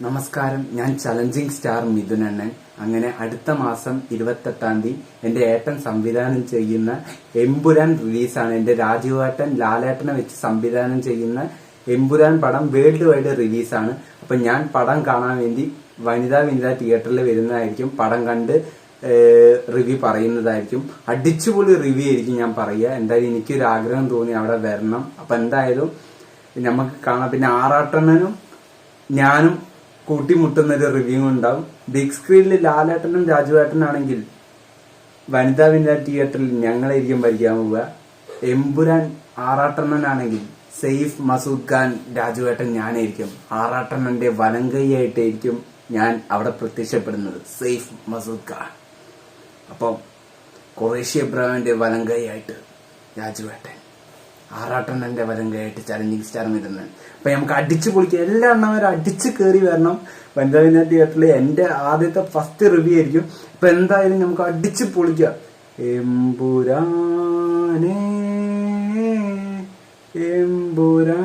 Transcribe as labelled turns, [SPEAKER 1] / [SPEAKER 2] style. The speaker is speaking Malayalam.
[SPEAKER 1] നമസ്കാരം, ഞാൻ ചലഞ്ചിങ് സ്റ്റാർ മിഥുനണ്ണൻ. അങ്ങനെ അടുത്ത മാസം 28 എന്റെ ഏട്ടൻ സംവിധാനം ചെയ്യുന്ന എമ്പുരാൻ റിലീസാണ്. എന്റെ രാജുവേട്ടൻ ലാലേട്ടനെ വെച്ച് സംവിധാനം ചെയ്യുന്ന എമ്പുരാൻ പടം വേൾഡ് വൈഡ് റിലീസാണ്. അപ്പൊ ഞാൻ പടം കാണാൻ വേണ്ടി വനിതാ തിയേറ്ററിൽ വരുന്നതായിരിക്കും. പടം കണ്ട് റിവ്യൂ പറയുന്നതായിരിക്കും. അടിച്ചുപൊളി റിവ്യൂ ആയിരിക്കും ഞാൻ പറയുക. എന്തായാലും എനിക്കൊരു ആഗ്രഹം തോന്നി അവിടെ വരണം. അപ്പൊ എന്തായാലും നമുക്ക് കാണാം. പിന്നെ ആറാട്ടണ്ണനും ഞാനും കൂട്ടിമുട്ടുന്നൊരു റിവ്യൂ ഉണ്ടാവും. ബിഗ് സ്ക്രീനിൽ ലാലേട്ടനും രാജുവേട്ടനാണെങ്കിൽ വനിതാ തിയേറ്ററിൽ ഞങ്ങളായിരിക്കും ഭരിക്കാൻ പോവുക. എമ്പുരാൻ ആറാട്ടണ്ണനാണെങ്കിൽ സെയ്ഫ് മസൂദ് ഖാൻ രാജുവേട്ടൻ ഞാനായിരിക്കും. ആറാട്ടണ്ണന്റെ വലങ്കൈയായിട്ടായിരിക്കും ഞാൻ അവിടെ പ്രത്യക്ഷപ്പെടുന്നത്, സെയ്ഫ് മസൂദ് ഖാൻ. അപ്പം ഖുറേഷി ഇബ്രാഹിമിന്റെ വലങ്കൈയായിട്ട് രാജുവേട്ടൻ, ആറാട്ടണ്ണന്റെ വലങ്കയായിട്ട് ചലഞ്ചിങ് സ്റ്റാർ മിഥുനൻ. അപ്പൊ നമുക്ക് അടിച്ചു പൊളിക്കാം. എല്ലാ എണ്ണവരും അടിച്ചു കയറി വരണം. വനിതാ തിയേറ്ററിൽ എന്റെ ആദ്യത്തെ ഫസ്റ്റ് റിവ്യൂ ആയിരിക്കും. അപ്പൊ എന്തായാലും നമുക്ക് അടിച്ചു പൊളിക്കാം. എമ്പുരാനേ എമ്പുരാനേ